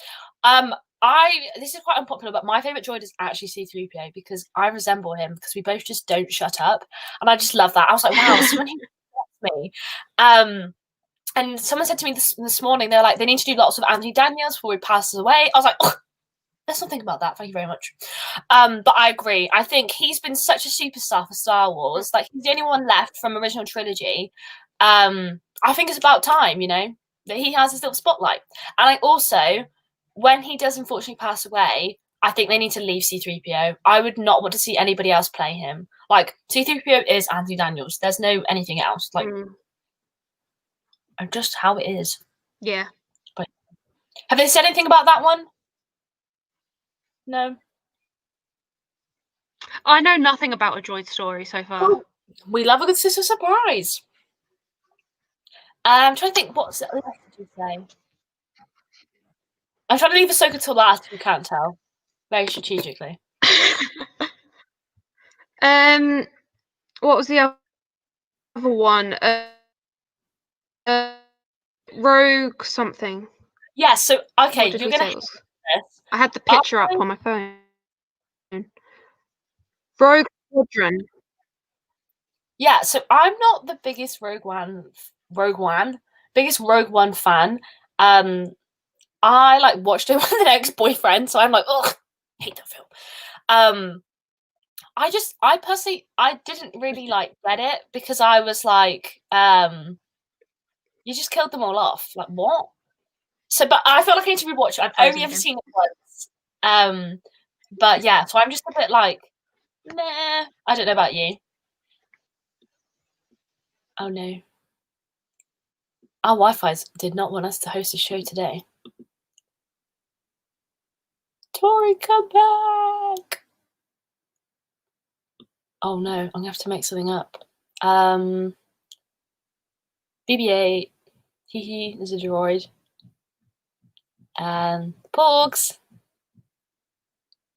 This is quite unpopular, but my favorite droid is actually C-3PO because I resemble him because we both just don't shut up, and I just love that. I was like, wow, someone who gets me. And someone said to me this morning, they're like, they need to do lots of Anthony Daniels before he passes away. I was like, oh, let's not think about that. Thank you very much. But I agree. I think he's been such a superstar for Star Wars. Like, he's the only one left from original trilogy. I think it's about time, you know, that he has his little spotlight. And I also, when he does unfortunately pass away, I think they need to leave C-3PO. I would not want to see anybody else play him. Like, C-3PO is Anthony Daniels. There's no anything else. Like, just how it is. Yeah. But have they said anything about that one? No. I know nothing about a droid story so far. Oh, we love a good sister surprise. I'm trying to think what did you say? I'm trying to leave Ahsoka till last if you can't tell. Very strategically. What was the other one? Rogue something. Yeah, so okay, you're gonna this. I had the picture up on my phone. Rogue Squadron. Yeah, so I'm not the biggest Rogue One fan. I like watched it with an ex-boyfriend, so I'm like, ugh, hate that film. I personally didn't really like get it because I was like, you just killed them all off. Like, what? So, but I feel like I need to rewatch it. I've only ever seen it once. But yeah, so I'm just a bit like, nah. I don't know about you. Oh no. Our Wi-Fi did not want us to host a show today. Tori, come back! Oh no, I'm gonna have to make something up. BB-8, Hee there's a droid. And Porgs.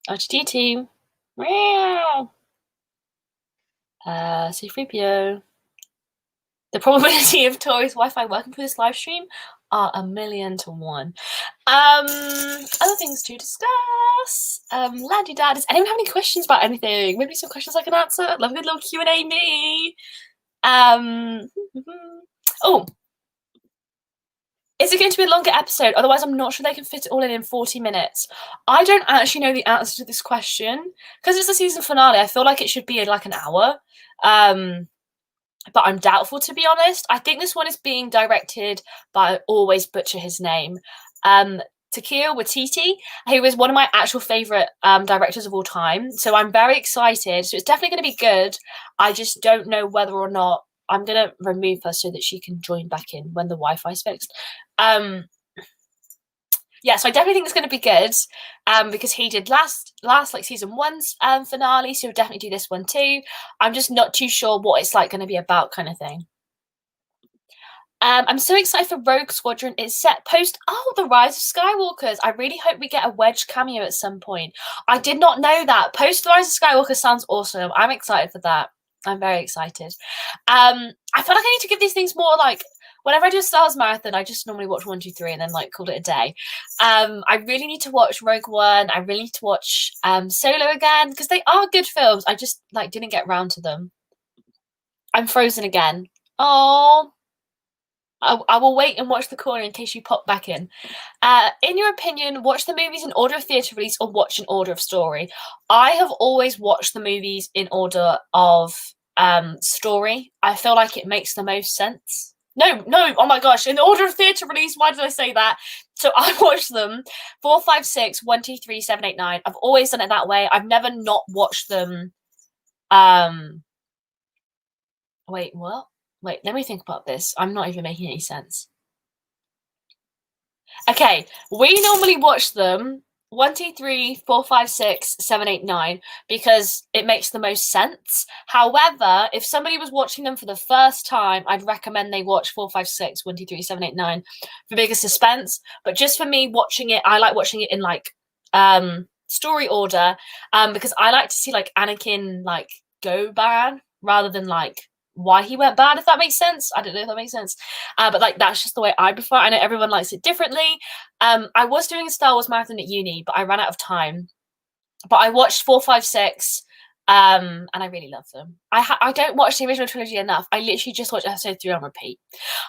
RTT team. Meow. C-3PO. The probability of Tori's Wi-Fi working for this live stream are 1,000,000 to 1. Other things to discuss. Laddie Dad, does anyone have any questions about anything? Maybe some questions I can answer. Love a good little Q&A me. Oh. Is it going to be a longer episode? Otherwise, I'm not sure they can fit it all in 40 minutes. I don't actually know the answer to this question. Because it's the season finale, I feel like it should be like an hour. But I'm doubtful, to be honest. I think this one is being directed by, I always butcher his name, Taika Waititi, who is one of my actual favourite directors of all time. So I'm very excited. So it's definitely going to be good. I just don't know whether or not I'm going to remove her so that she can join back in when the Wi-Fi is fixed. Yeah, so I definitely think it's going to be good because he did last like season 1's finale, so he'll definitely do this one too. I'm just not too sure what it's like going to be about, kind of thing. I'm so excited for Rogue Squadron. It's set post The Rise of Skywalkers. I really hope we get a Wedge cameo at some point. I did not know that. Post The Rise of Skywalker sounds awesome. I'm excited for that. I'm very excited. I feel like I need to give these things more like. Whenever I do a Star Wars marathon, I just normally watch 1, 2, 3 and then like call it a day. I really need to watch Rogue One. I really need to watch Solo again because they are good films. I just like didn't get round to them. I'm frozen again. Oh, I will wait and watch the corner in case you pop back in. In your opinion, watch the movies in order of theatre release or watch in order of story? I have always watched the movies in order of story. I feel like it makes the most sense. No, oh my gosh, in order of theatre release, why did I say that? So I watched them 4, 5, 6, 1, 2, 3, 7, 8, 9. I've always done it that way. I've never not watched them. Wait, what? Wait, let me think about this. I'm not even making any sense. Okay, we normally watch them 1, 2, 3, 4, 5, 6, 7, 8, 9 because it makes the most sense. However, if somebody was watching them for the first time, I'd recommend they watch 4, 5, 6, 1, 2, 3, 7, 8, 9 for bigger suspense. But just for me watching it, I like watching it in like story order because I like to see like Anakin like go bad rather than like why he went bad, if that makes sense. I don't know if that makes sense. But like that's just the way I prefer. I know everyone likes it differently. I was doing a Star Wars marathon at uni, but I ran out of time. But I watched 4, 5, 6, and I really love them. I don't watch the original trilogy enough. I literally just watched episode 3 on repeat.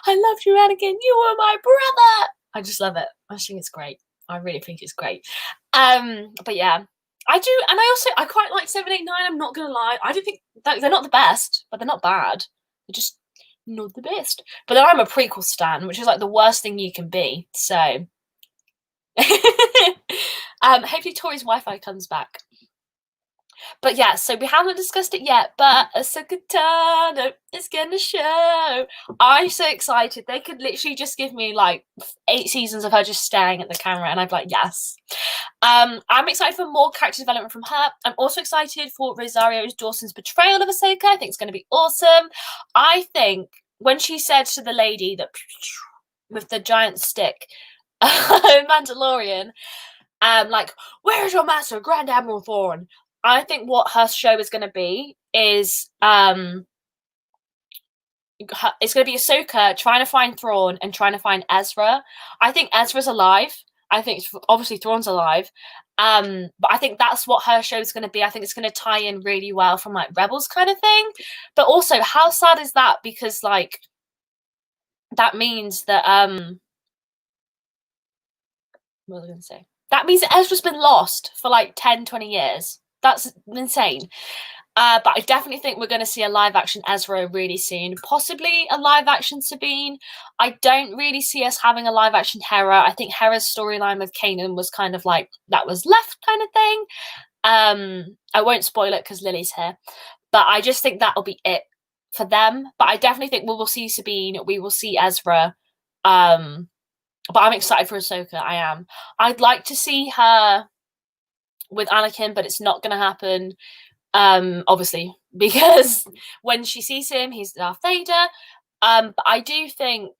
I loved you, Anakin. You were my brother. I just love it. I think it's great. I really think it's great. But yeah. I do, and I quite like 7, 8, 9. I'm not gonna lie. I don't think they're not the best, but they're not bad. They're just not the best. But then I'm a prequel stan, which is like the worst thing you can be. So, hopefully Tori's Wi-Fi comes back. But yeah, so we haven't discussed it yet, but Ahsoka Tano is gonna show. I'm so excited. They could literally just give me like 8 seasons of her just staring at the camera, and I'd be like, yes. I'm excited for more character development from her. I'm also excited for Rosario Dawson's portrayal of Ahsoka. I think it's going to be awesome. I think when she said to the lady that with the giant stick, Mandalorian, like, where's your master, Grand Admiral Thrawn? I think what her show is going to be is it's going to be Ahsoka trying to find Thrawn and trying to find Ezra. I think Ezra's alive. I think obviously Thrawn's alive. But I think that's what her show is going to be. I think it's going to tie in really well from like Rebels kind of thing. But also, how sad is that? Because like that means that what was I going to say? That means that Ezra's been lost for like 10, 20 years. That's insane. But I definitely think we're going to see a live-action Ezra really soon. Possibly a live-action Sabine. I don't really see us having a live-action Hera. I think Hera's storyline with Kanan was kind of like, that was left kind of thing. I won't spoil it because Lily's here. But I just think that'll be it for them. But I definitely think we will see Sabine. We will see Ezra. But I'm excited for Ahsoka. I am. I'd like to see her with Anakin, but it's not going to happen. Obviously, because when she sees him, he's Darth Vader. But I do think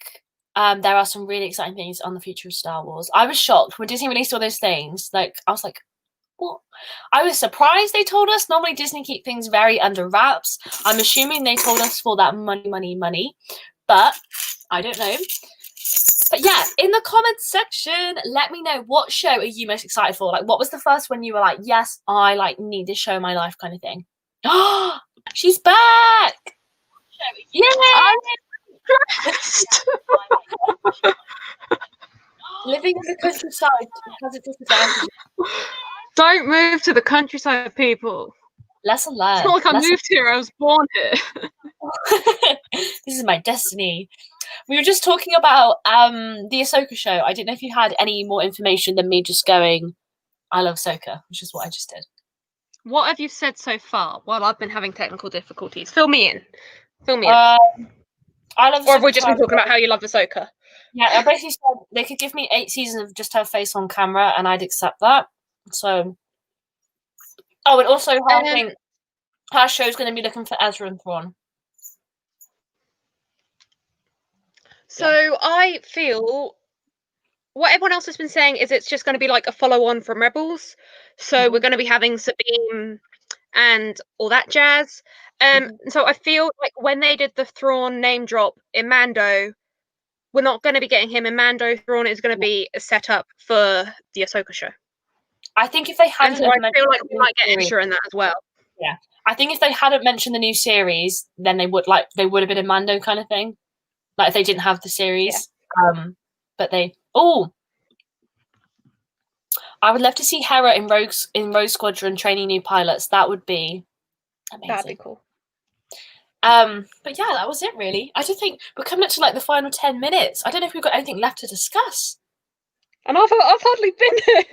there are some really exciting things on the future of Star Wars. I was shocked when Disney released all those things. Like, I was like, what? I was surprised they told us. Normally, Disney keep things very under wraps. I'm assuming they told us for that money. But I don't know. But yeah, in the comments section, let me know what show are you most excited for. Like, what was the first one you were like, yes, I like need this show in my life kind of thing. Oh, she's back! Yay! Living in the countryside has its disadvantages. Don't move to the countryside, people. Lesson It's learned. not like I moved here, I was born here. This is my destiny. We were just talking about the Ahsoka show. I didn't know if you had any more information than me just going, I love Ahsoka, which is what I just did. What have you said so far while I've been having technical difficulties? Fill me in. I love Ahsoka. Or have we just been talking about how you love Ahsoka? Yeah, I basically said they could give me 8 seasons of just her face on camera and I'd accept that. So, and also I think her show's going to be looking for Ezra and Thrawn. So I feel what everyone else has been saying is it's just going to be like a follow-on from Rebels. So we're going to be having Sabine and all that jazz. So I feel like when they did the Thrawn name drop in Mando, we're not going to be getting him in Mando. Thrawn is going to be a setup for the Ahsoka show. I think if they hadn't, I feel like we might get Ezra in that as well. Yeah, I think if they hadn't mentioned the new series, then they would have been in Mando kind of thing. Like if they didn't have the series, but they. Oh, I would love to see Hera in Rogue Squadron training new pilots. That would be amazing. That'd be cool. But yeah, that was it really. I don't think we're coming up to like the final 10 minutes. I don't know if we've got anything left to discuss. And I've hardly been here.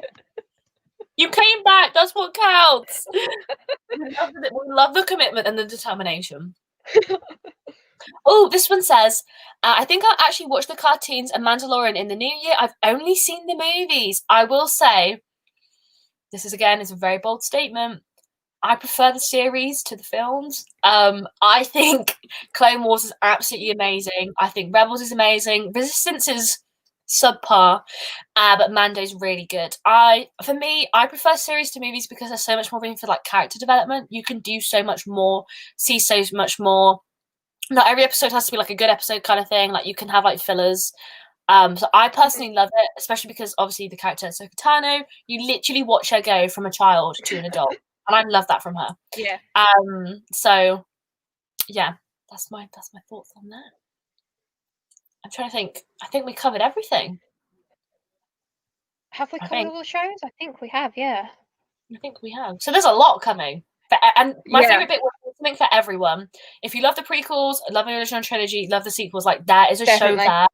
You came back. That's what counts. We love the commitment and the determination. Oh, this one says, I think I'll actually watch the cartoons and Mandalorian in the new year. I've only seen the movies. I will say, this is a very bold statement. I prefer the series to the films. I think Clone Wars is absolutely amazing. I think Rebels is amazing. Resistance is subpar, but Mando's really good. For me, I prefer series to movies because there's so much more room for like character development. You can do so much more, see so much more. Not every episode has to be like a good episode kind of thing. Like you can have like fillers. So I personally love it, especially because obviously the character Ahsoka Tano, you literally watch her go from a child to an adult. And I love that from her. Yeah. So yeah, that's my thoughts on that. I'm trying to think. I think we covered everything. Have we covered all the shows? I think we have, yeah. I think we have. So there's a lot coming. And my favorite bit was something for everyone. If you love the prequels, love the original trilogy, love the sequels, like there is a show there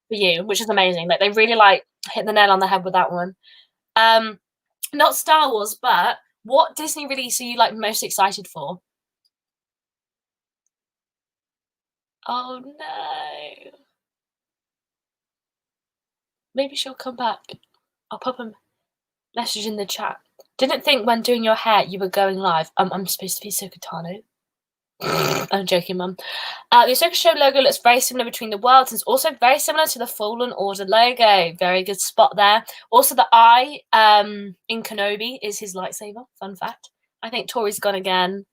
for you, which is amazing. Like they really like hit the nail on the head with that one. Not Star Wars, but what Disney release are you like most excited for? Oh no. Maybe she'll come back. I'll pop a message in the chat. Didn't think when doing your hair you were going live. I'm supposed to be Ahsoka Tano. I'm joking, Mum. The Ahsoka Show logo looks very similar between the worlds and it's also very similar to the Fallen Order logo. Very good spot there. Also, the eye in Kenobi is his lightsaber. Fun fact. I think Tori's gone again.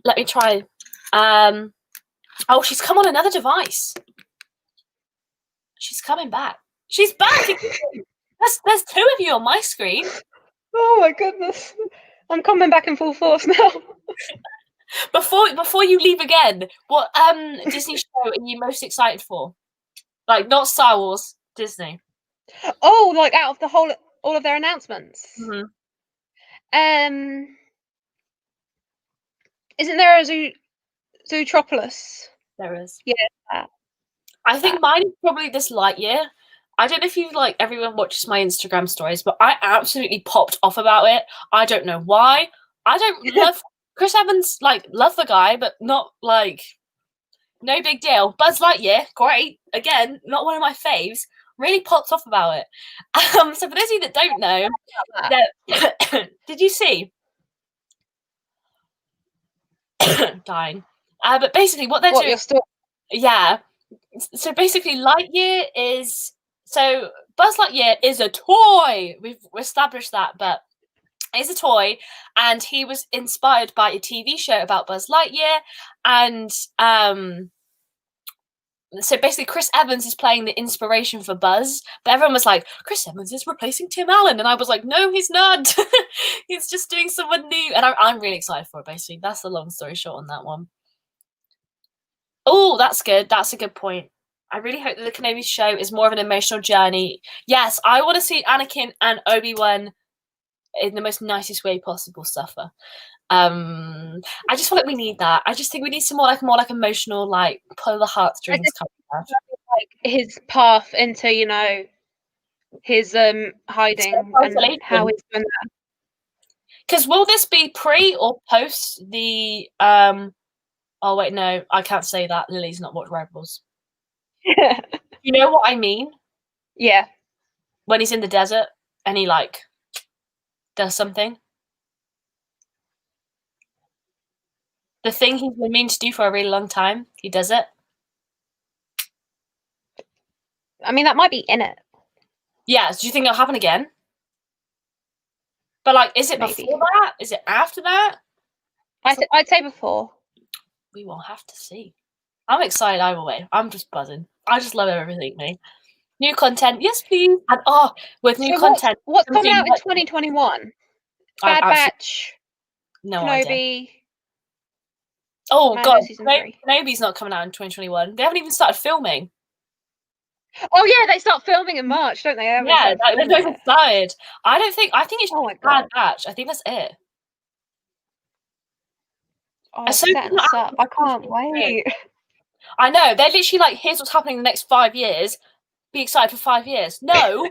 Let me try. Oh, she's come on another device. She's coming back. She's back. There's 2 of you on my screen. Oh my goodness. I'm coming back in full force now. Before you leave again, what Disney show are you most excited for? Like not Star Wars, Disney. Oh, like out of all of their announcements. Mm-hmm. Isn't there a Zootropolis? There is. Yeah. I think mine is probably this Lightyear. I don't know if you like everyone watches my Instagram stories, but I absolutely popped off about it. I don't know why. I don't love Chris Evans, like love the guy, but not like no big deal. Buzz Lightyear, great. Again, not one of my faves. Really popped off about it. So for those of you that don't know, did you see? Dying. But basically what they're doing. Yeah. So basically Lightyear is Buzz Lightyear is a toy. We've established that, but it's a toy, and he was inspired by a TV show about Buzz Lightyear, and so basically Chris Evans is playing the inspiration for Buzz, but everyone was like, Chris Evans is replacing Tim Allen, and I was like, no, he's not. He's just doing someone new, and I'm really excited for it. Basically, that's the long story short on that one. Oh, that's good. That's a good point. I really hope that the Kenobi show is more of an emotional journey. Yes, I want to see Anakin and Obi-Wan in the most nicest way possible suffer. I just feel like we need that. I just think we need some more like emotional, like pull the heartstrings kind of stuff. Like his path into, you know, his hiding and how he's done that. Because will this be pre or post the oh wait, no, I can't say that. Lily's not watched Rebels. You know what I mean? Yeah. When he's in the desert and he like does something. The thing he's been meaning to do for a really long time, he does it. I mean, that might be in it. Yeah, do you think it'll happen again? But like, is it Maybe. before that? Is it after that? I'd say before. We will have to see. I'm excited either way. I'm just buzzing. I just love everything, mate. New content, yes please. And with new content. What's coming out in 2021? Bad Batch. No Kenobi. idea. Oh god, Kenobi's not coming out in 2021. They haven't even started filming. Oh yeah, they start filming in March, don't they? Yeah, they've not even started. I think it's Bad Batch. I think that's it. Oh, setting us up. I can't wait. I know. They're literally like, here's what's happening in the next 5 years. Be excited for 5 years. No,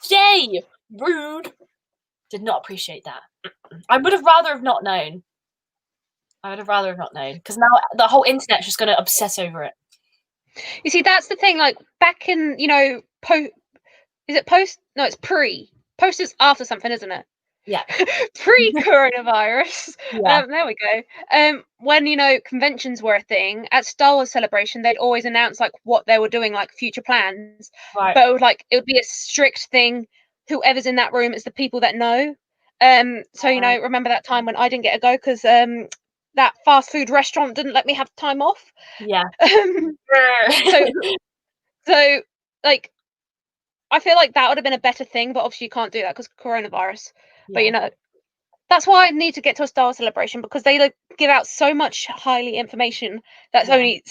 today. Rude. Did not appreciate that. I would have rather have not known. Because now the whole internet's just going to obsess over it. You see, that's the thing. Like back in, you know, is it post? No, it's pre. Post is after something, isn't it? Yeah. Pre-coronavirus. Yeah. There we go. When, you know, conventions were a thing, at Star Wars Celebration, they'd always announce like what they were doing, like future plans. Right. But it would be a strict thing. Whoever's in that room is the people that know. So, you know, remember that time when I didn't get a go because that fast food restaurant didn't let me have time off? Yeah. So like, I feel like that would have been a better thing, but obviously you can't do that because coronavirus. Yeah. But you know, that's why I need to get to a Star Wars Celebration, because they like give out so much highly information that's only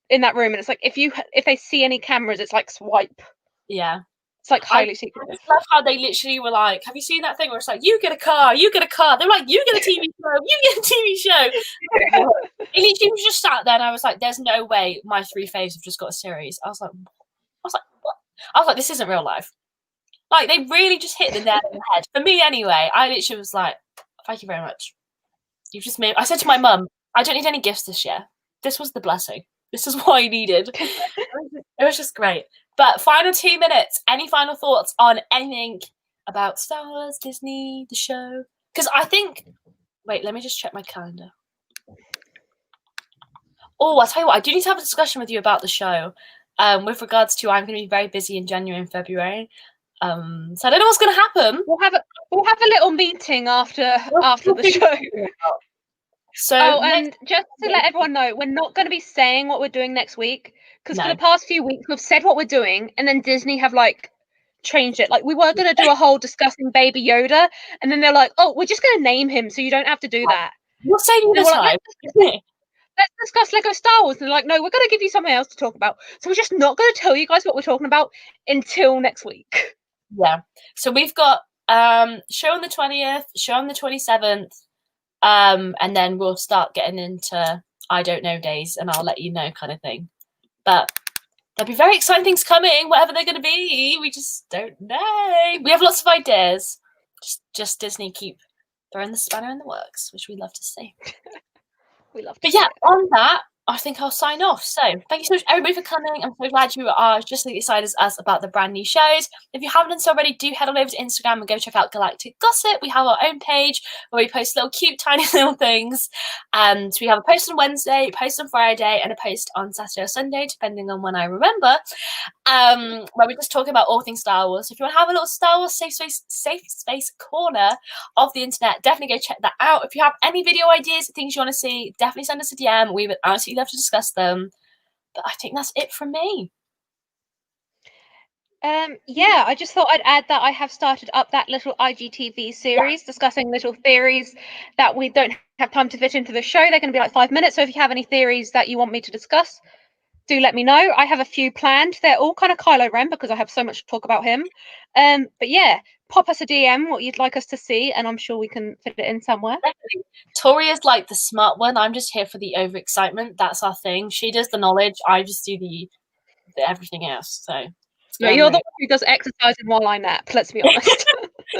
in that room, and it's like if they see any cameras, it's like swipe. Yeah. It's like highly secret. I just love how they literally were like, have you seen that thing where it's like, you get a car. They're like, you get a TV show, you get a TV show. It literally was just sat there and I was like, there's no way my 3 faves have just got a series. I was like, what? I was like, this isn't real life. Like, they really just hit the nail on the head. For me anyway, I literally was like, thank you very much. You've just made... I said to my mum, I don't need any gifts this year. This was the blessing. This is what I needed. It was just great. But final 2 minutes. Any final thoughts on anything about Star Wars, Disney, the show? Because I think... Wait, let me just check my calendar. Oh, I'll tell you what. I do need to have a discussion with you about the show. With regards to, I'm going to be very busy in January and February. So I don't know what's going to happen. We'll have a little meeting after the show. So, and just to let everyone know, we're not going to be saying what we're doing next week, because for the past few weeks we've said what we're doing, and then Disney have like changed it. Like, we were going to do a whole discussing Baby Yoda, and then they're like, oh, we're just going to name him, so you don't have to do that. You're saying this time. Let's discuss Lego Star Wars. And they're like, no, we're going to give you something else to talk about. So we're just not going to tell you guys what we're talking about until next week. Yeah. So we've got show on the 20th, show on the 27th, and then we'll start getting into I don't know days, and I'll let you know kind of thing. But there'll be very exciting things coming, whatever they're going to be. We just don't know. We have lots of ideas. Just Disney keep throwing the spanner in the works, which we love to see. We love to But yeah, on that, I think I'll sign off. So thank you so much, everybody, for coming. I'm so glad you are just as excited as us about the brand new shows. If you haven't done so already, do head on over to Instagram and go check out Galactic Gossip. We have our own page where we post little cute, tiny little things. So we have a post on Wednesday, a post on Friday, and a post on Saturday or Sunday, depending on when I remember, where we just talk about all things Star Wars. So if you want to have a little Star Wars safe space corner of the internet, definitely go check that out. If you have any video ideas, things you want to see, definitely send us a DM. We would absolutely love to discuss them. But I think that's it from me. Yeah, I just thought I'd add that I have started up that little IGTV series discussing little theories that we don't have time to fit into the show. They're going to be like 5 minutes. So if you have any theories that you want me to discuss, do let me know. I have a few planned. They're all kind of Kylo Ren because I have so much to talk about him. But yeah, pop us a DM what you'd like us to see, and I'm sure we can fit it in somewhere. Definitely. Tori is like the smart one. I'm just here for the overexcitement. That's our thing. She does the knowledge. I just do the everything else. So Yeah, you're the one who does exercising while I nap. Let's be honest.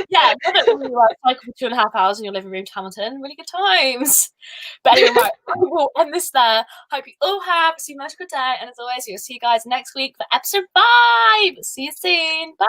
Yeah, love it when you like cycle for 2.5 hours in your living room to Hamilton. Really good times. But anyway, right, I will end this there. Hope you all have a super magical day, and as always, we'll see you guys next week for episode 5. See you soon. Bye.